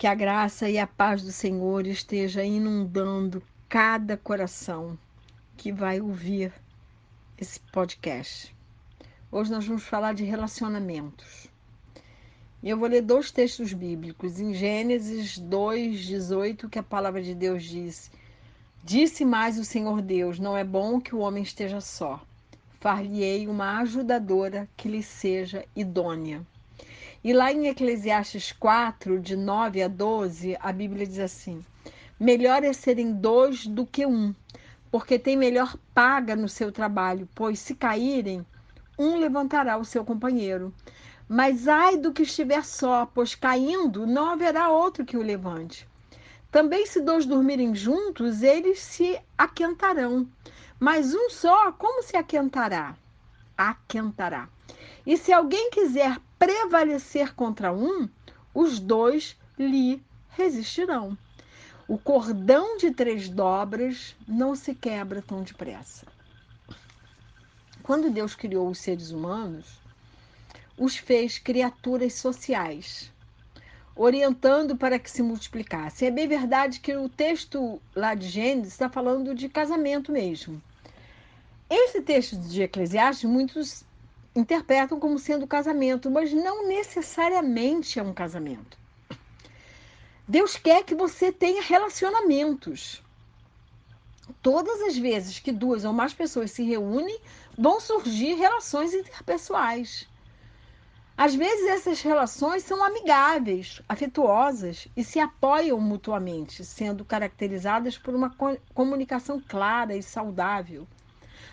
Que a graça e a paz do Senhor esteja inundando cada coração que vai ouvir esse podcast. Hoje nós vamos falar de relacionamentos. Eu vou ler 2 textos bíblicos. Em Gênesis 2:18, que a palavra de Deus diz: Disse mais o Senhor Deus, não é bom que o homem esteja só. Far-lhe-ei uma ajudadora que lhe seja idônea. E lá em Eclesiastes 4, de 9 a 12, a Bíblia diz assim: Melhor é serem 2 do que 1, porque tem melhor paga no seu trabalho, pois se caírem, um levantará o seu companheiro. Mas ai do que estiver só, pois caindo não haverá outro que o levante. Também se 2 dormirem juntos, eles se aquentarão. Mas um só, como se aquentará? Aquentará. E se alguém quiser prevalecer contra um, os 2 lhe resistirão. O cordão de 3 dobras não se quebra tão depressa. Quando Deus criou os seres humanos, os fez criaturas sociais, orientando para que se multiplicassem. É bem verdade que o texto lá de Gênesis está falando de casamento mesmo. Esse texto de Eclesiastes, muitos interpretam como sendo casamento, mas não necessariamente é um casamento. Deus quer que você tenha relacionamentos. Todas as vezes que 2 ou mais pessoas se reúnem, vão surgir relações interpessoais. Às vezes essas relações são amigáveis, afetuosas e se apoiam mutuamente, sendo caracterizadas por uma comunicação clara e saudável.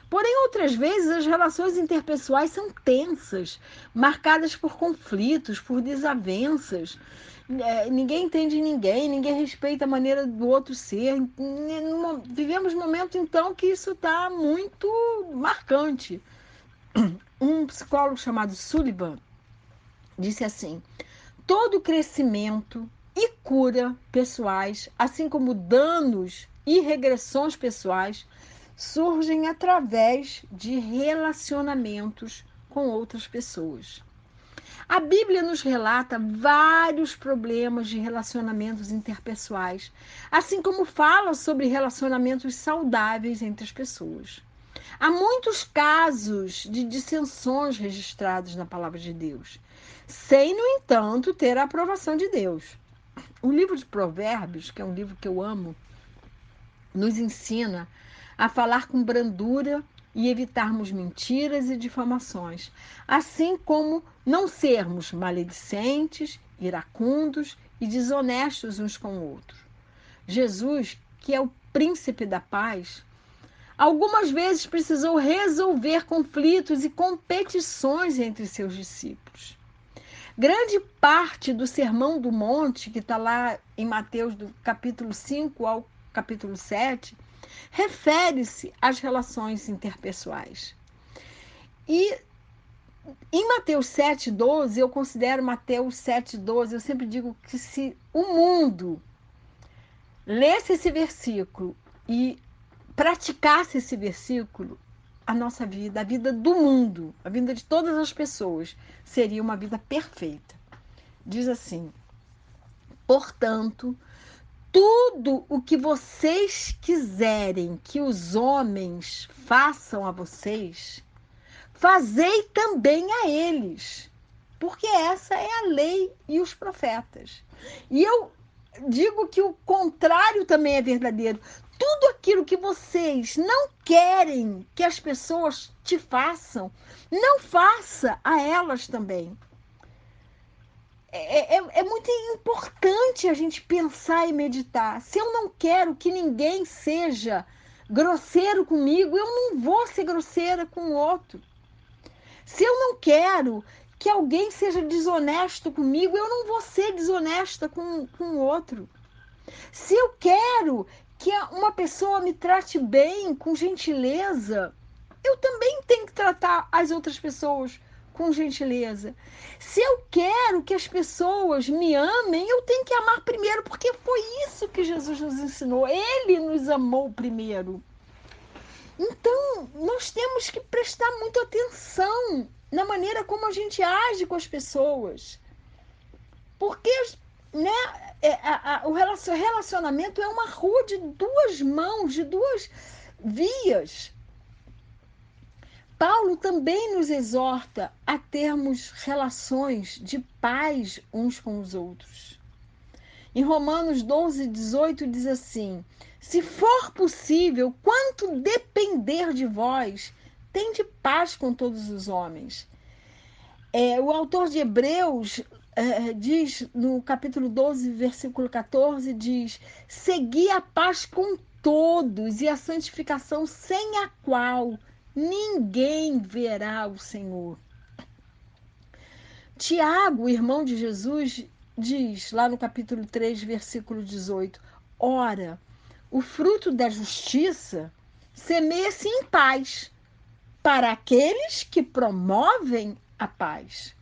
Porém, outras vezes, as relações interpessoais são tensas, marcadas por conflitos, por desavenças. Ninguém entende ninguém, ninguém respeita a maneira do outro ser. Vivemos momentos, então, que isso está muito marcante. Um psicólogo chamado Sullivan disse assim: todo crescimento e cura pessoais, assim como danos e regressões pessoais, surgem através de relacionamentos com outras pessoas. A Bíblia nos relata vários problemas de relacionamentos interpessoais, assim como fala sobre relacionamentos saudáveis entre as pessoas. Há muitos casos de dissensões registrados na palavra de Deus, sem, no entanto, ter a aprovação de Deus. O livro de Provérbios, que é um livro que eu amo, nos ensina a falar com brandura e evitarmos mentiras e difamações, assim como não sermos maledicentes, iracundos e desonestos uns com o outro. Jesus, que é o príncipe da paz, algumas vezes precisou resolver conflitos e competições entre seus discípulos. Grande parte do Sermão do Monte, que está lá em Mateus, do capítulo 5 ao capítulo 7, refere-se às relações interpessoais. E em Mateus 7,12, eu considero Mateus 7,12, eu sempre digo que se o mundo lesse esse versículo e praticasse esse versículo, a nossa vida, a vida do mundo, a vida de todas as pessoas, seria uma vida perfeita. Diz assim: portanto, tudo o que vocês quiserem que os homens façam a vocês, fazei também a eles, porque essa é a lei e os profetas. E eu digo que o contrário também é verdadeiro. Tudo aquilo que vocês não querem que as pessoas te façam, não faça a elas também. É muito importante a gente pensar e meditar. Se eu não quero que ninguém seja grosseiro comigo, eu não vou ser grosseira com o outro. Se eu não quero que alguém seja desonesto comigo, eu não vou ser desonesta com o outro. Se eu quero que uma pessoa me trate bem, com gentileza, eu também tenho que tratar as outras pessoas com gentileza. Se eu quero que as pessoas me amem, eu tenho que amar primeiro, porque foi isso que Jesus nos ensinou. Ele nos amou primeiro. Então, nós temos que prestar muita atenção na maneira como a gente age com as pessoas. Porque, né, o relacionamento é uma rua de duas mãos, de duas vias. Paulo também nos exorta a termos relações de paz uns com os outros. Em Romanos 12:18 diz assim: se for possível, quanto depender de vós, tende paz com todos os homens. O autor de Hebreus diz, no capítulo 12, versículo 14, diz: segui a paz com todos e a santificação, sem a qual ninguém verá o Senhor. Tiago, irmão de Jesus, diz lá no capítulo 3, versículo 18: ora, o fruto da justiça semeia-se em paz para aqueles que promovem a paz.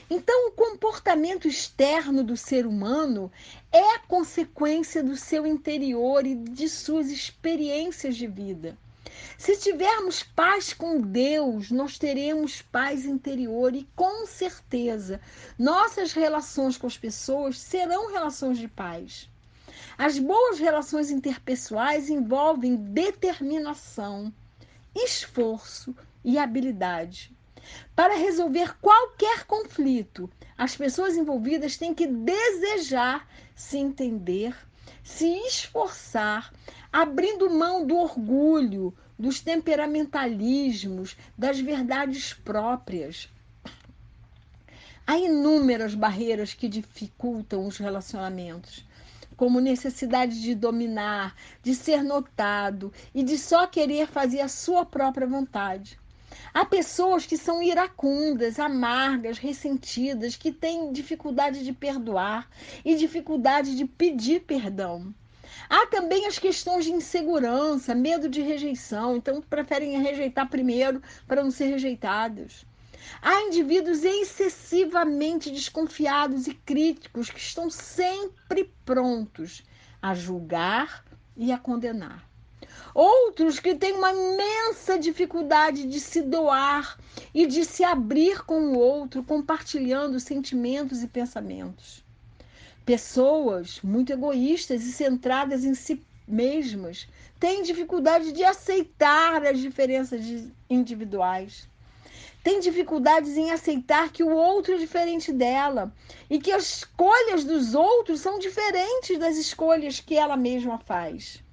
Então, o comportamento externo do ser humano é a consequência do seu interior e de suas experiências de vida. Se tivermos paz com Deus, nós teremos paz interior e, com certeza, nossas relações com as pessoas serão relações de paz. As boas relações interpessoais envolvem determinação, esforço e habilidade. Para resolver qualquer conflito, as pessoas envolvidas têm que desejar se entender, se esforçar, abrindo mão do orgulho, dos temperamentalismos, das verdades próprias. Há inúmeras barreiras que dificultam os relacionamentos, como necessidade de dominar, de ser notado e de só querer fazer a sua própria vontade. Há pessoas que são iracundas, amargas, ressentidas, que têm dificuldade de perdoar e dificuldade de pedir perdão. Há também as questões de insegurança, medo de rejeição, então preferem rejeitar primeiro para não ser rejeitados. Há indivíduos excessivamente desconfiados e críticos que estão sempre prontos a julgar e a condenar. Outros que têm uma imensa dificuldade de se doar e de se abrir com o outro, compartilhando sentimentos e pensamentos. Pessoas muito egoístas e centradas em si mesmas têm dificuldade de aceitar as diferenças individuais. Têm dificuldades em aceitar que o outro é diferente dela e que as escolhas dos outros são diferentes das escolhas que ela mesma faz.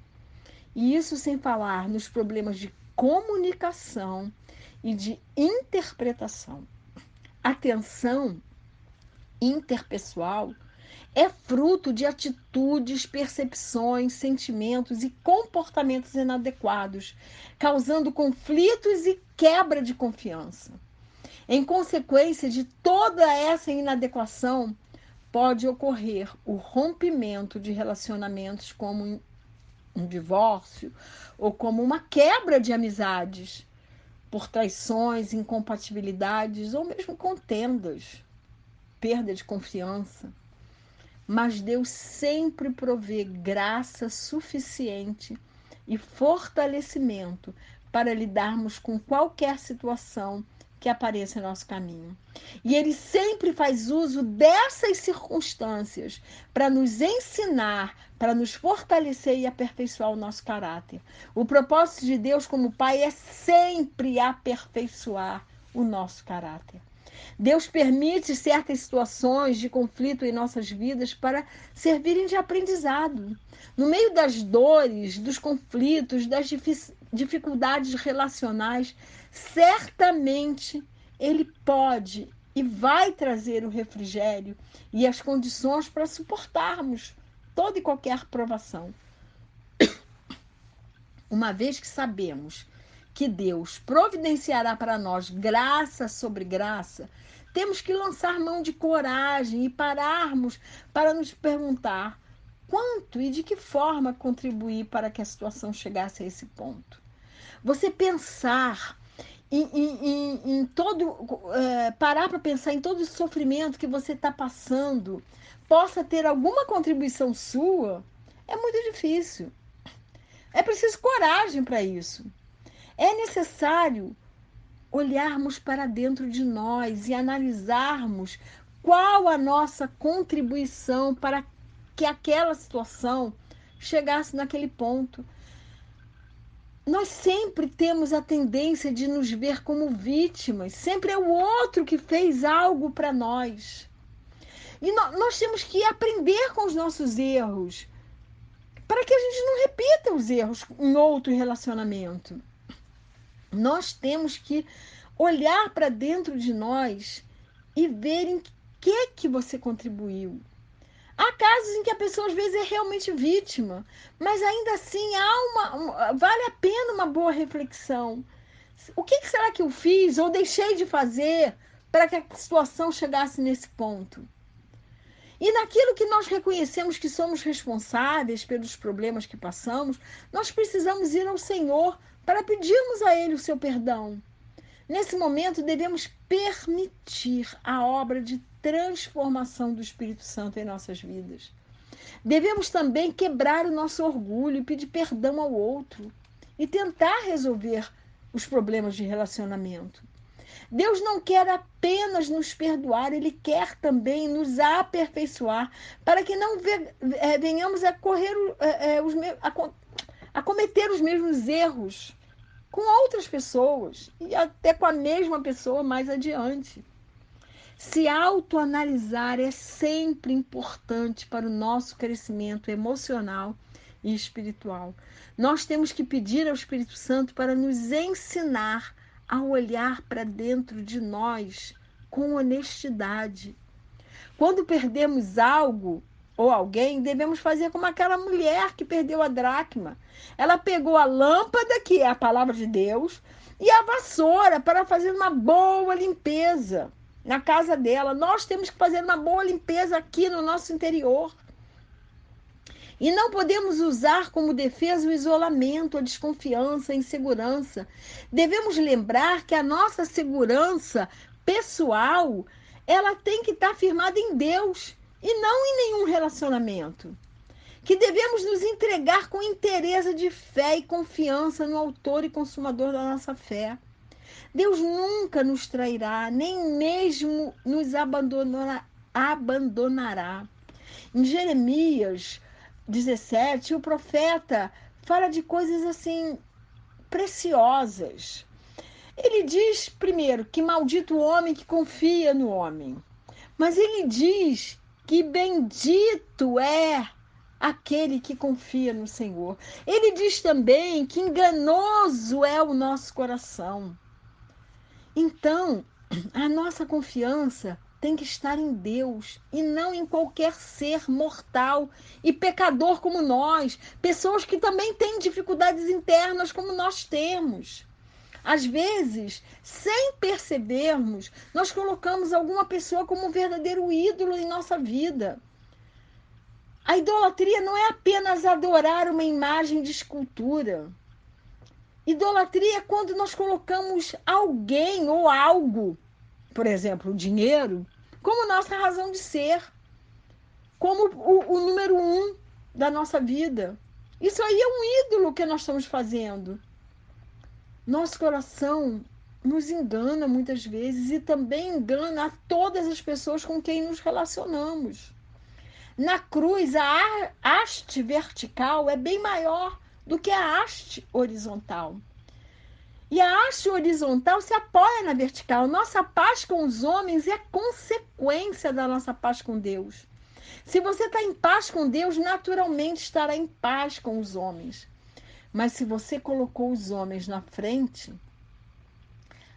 E isso sem falar nos problemas de comunicação e de interpretação. A tensão interpessoal é fruto de atitudes, percepções, sentimentos e comportamentos inadequados, causando conflitos e quebra de confiança. Em consequência de toda essa inadequação, pode ocorrer o rompimento de relacionamentos, como um divórcio, ou como uma quebra de amizades, por traições, incompatibilidades ou mesmo contendas, perda de confiança. Mas Deus sempre provê graça suficiente e fortalecimento para lidarmos com qualquer situação que apareça em nosso caminho. E Ele sempre faz uso dessas circunstâncias para nos ensinar, para nos fortalecer e aperfeiçoar o nosso caráter. O propósito de Deus como Pai é sempre aperfeiçoar o nosso caráter. Deus permite certas situações de conflito em nossas vidas para servirem de aprendizado. No meio das dores, dos conflitos, das dificuldades relacionais, certamente Ele pode e vai trazer o refrigério e as condições para suportarmos toda e qualquer provação. Uma vez que sabemos que Deus providenciará para nós graça sobre graça, temos que lançar mão de coragem e pararmos para nos perguntar quanto e de que forma contribuir para que a situação chegasse a esse ponto. Você pensar em todo, parar para pensar em todo o sofrimento que você está passando, possa ter alguma contribuição sua, é muito difícil. É preciso coragem para isso. É necessário olharmos para dentro de nós e analisarmos qual a nossa contribuição para que aquela situação chegasse naquele ponto. Nós sempre temos a tendência de nos ver como vítimas. Sempre é o outro que fez algo para nós. E nós temos que aprender com os nossos erros, para que a gente não repita os erros em outro relacionamento. Nós temos que olhar para dentro de nós e ver em que você contribuiu. Há casos em que a pessoa às vezes é realmente vítima, mas ainda assim vale a pena uma boa reflexão. O que será que eu fiz ou deixei de fazer para que a situação chegasse nesse ponto? E naquilo que nós reconhecemos que somos responsáveis pelos problemas que passamos, nós precisamos ir ao Senhor para pedirmos a Ele o seu perdão. Nesse momento, devemos permitir a obra de transformação do Espírito Santo em nossas vidas. Devemos também quebrar o nosso orgulho e pedir perdão ao outro e tentar resolver os problemas de relacionamento. Deus não quer apenas nos perdoar, Ele quer também nos aperfeiçoar para que não venhamos a cometer os mesmos erros com outras pessoas e até com a mesma pessoa mais adiante. Se autoanalisar é sempre importante para o nosso crescimento emocional e espiritual. Nós temos que pedir ao Espírito Santo para nos ensinar a olhar para dentro de nós com honestidade. Quando perdemos algo ou alguém, devemos fazer como aquela mulher que perdeu a dracma. Ela pegou a lâmpada, que é a palavra de Deus, e a vassoura para fazer uma boa limpeza na casa dela. Nós temos que fazer uma boa limpeza aqui no nosso interior. E não podemos usar como defesa o isolamento, a desconfiança, a insegurança. Devemos lembrar que a nossa segurança pessoal, ela tem que estar firmada em Deus e não em nenhum relacionamento. Que devemos nos entregar com inteireza de fé e confiança no autor e consumador da nossa fé. Deus nunca nos trairá, nem mesmo nos abandonará. Em Jeremias 17, o profeta fala de coisas assim preciosas. Ele diz, primeiro, que maldito o homem que confia no homem. Mas ele diz que bendito é aquele que confia no Senhor. Ele diz também que enganoso é o nosso coração. Então, a nossa confiança tem que estar em Deus e não em qualquer ser mortal e pecador como nós, pessoas que também têm dificuldades internas como nós temos. Às vezes, sem percebermos, nós colocamos alguma pessoa como um verdadeiro ídolo em nossa vida. A idolatria não é apenas adorar uma imagem de escultura. Idolatria é quando nós colocamos alguém ou algo, por exemplo, o dinheiro, como nossa razão de ser, como o número um da nossa vida. Isso aí é um ídolo que nós estamos fazendo. Nosso coração nos engana muitas vezes e também engana a todas as pessoas com quem nos relacionamos. Na cruz, a haste vertical é bem maior do que a haste horizontal. E a haste horizontal se apoia na vertical. Nossa paz com os homens é consequência da nossa paz com Deus. Se você está em paz com Deus, naturalmente estará em paz com os homens. Mas se você colocou os homens na frente,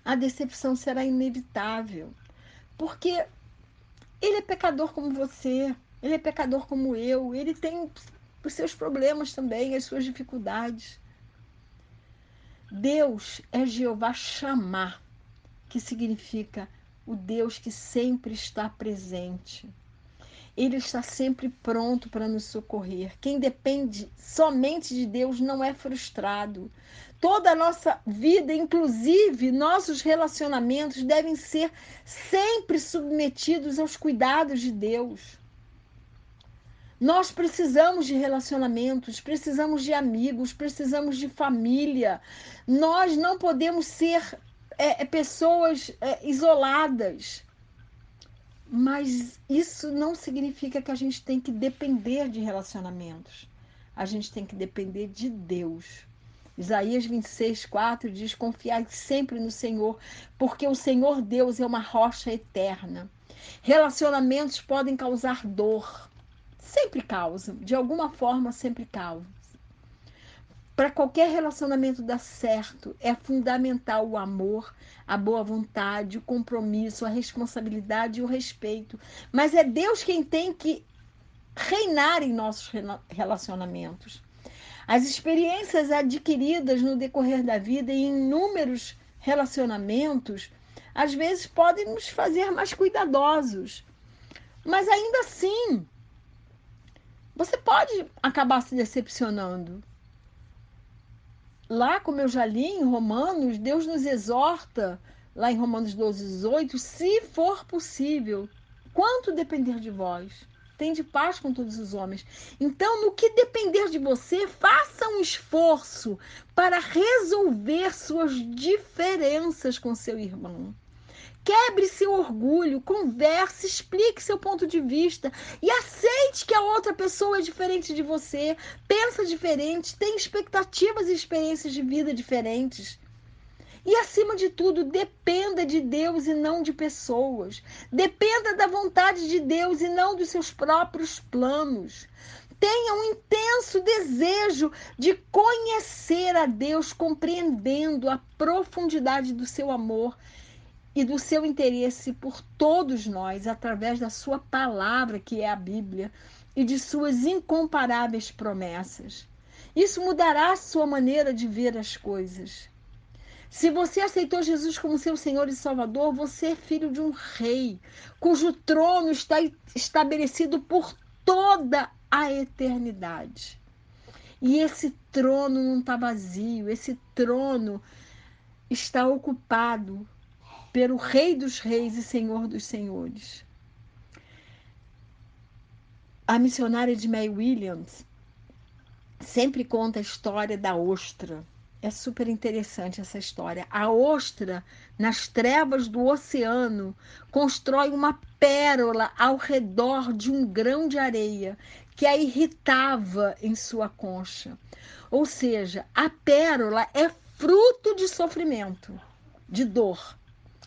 a decepção será inevitável. Porque ele é pecador como você, ele é pecador como eu, ele tem os seus problemas também, as suas dificuldades. Deus é Jeová Chamar, que significa o Deus que sempre está presente. Ele está sempre pronto para nos socorrer. Quem depende somente de Deus não é frustrado. Toda a nossa vida, inclusive nossos relacionamentos, devem ser sempre submetidos aos cuidados de Deus. Nós precisamos de relacionamentos, precisamos de amigos, precisamos de família. Nós não podemos ser pessoas isoladas. Mas isso não significa que a gente tem que depender de relacionamentos. A gente tem que depender de Deus. Isaías 26:4 diz: confiai sempre no Senhor, porque o Senhor Deus é uma rocha eterna. Relacionamentos podem causar dor. Sempre causam. De alguma forma, sempre causam. Para qualquer relacionamento dar certo, é fundamental o amor, a boa vontade, o compromisso, a responsabilidade e o respeito. Mas é Deus quem tem que reinar em nossos relacionamentos. As experiências adquiridas no decorrer da vida e em inúmeros relacionamentos, às vezes podem nos fazer mais cuidadosos. Mas ainda assim, você pode acabar se decepcionando. Lá, como eu já li em Romanos, Deus nos exorta, lá em Romanos 12:18, se for possível, quanto depender de vós, tende paz com todos os homens. Então, no que depender de você, faça um esforço para resolver suas diferenças com seu irmão. Quebre seu orgulho, converse, explique seu ponto de vista e aceite que a outra pessoa é diferente de você, pensa diferente, tem expectativas e experiências de vida diferentes. E, acima de tudo, dependa de Deus e não de pessoas. Dependa da vontade de Deus e não dos seus próprios planos. Tenha um intenso desejo de conhecer a Deus, compreendendo a profundidade do seu amor e do seu interesse por todos nós, através da sua palavra, que é a Bíblia, e de suas incomparáveis promessas. Isso mudará a sua maneira de ver as coisas. Se você aceitou Jesus como seu Senhor e Salvador, você é filho de um rei, cujo trono está estabelecido por toda a eternidade. E esse trono não está vazio, esse trono está ocupado pelo Rei dos Reis e Senhor dos Senhores. A missionária de May Williams sempre conta a história da ostra. É super interessante essa história. A ostra, nas trevas do oceano, constrói uma pérola ao redor de um grão de areia que a irritava em sua concha. Ou seja, a pérola é fruto de sofrimento, de dor.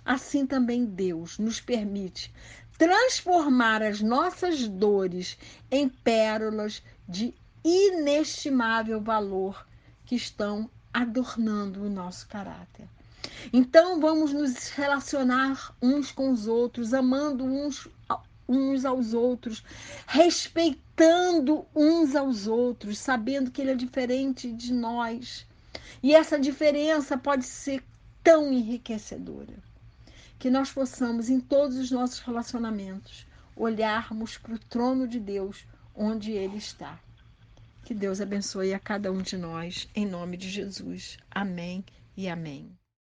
Assim também Deus nos permite transformar as nossas dores em pérolas de inestimável valor que estão adornando o nosso caráter. Então vamos nos relacionar uns com os outros, amando uns aos outros, respeitando uns aos outros, sabendo que ele é diferente de nós. E essa diferença pode ser tão enriquecedora. Que nós possamos, em todos os nossos relacionamentos, olharmos para o trono de Deus, onde Ele está. Que Deus abençoe a cada um de nós, em nome de Jesus. Amém e amém.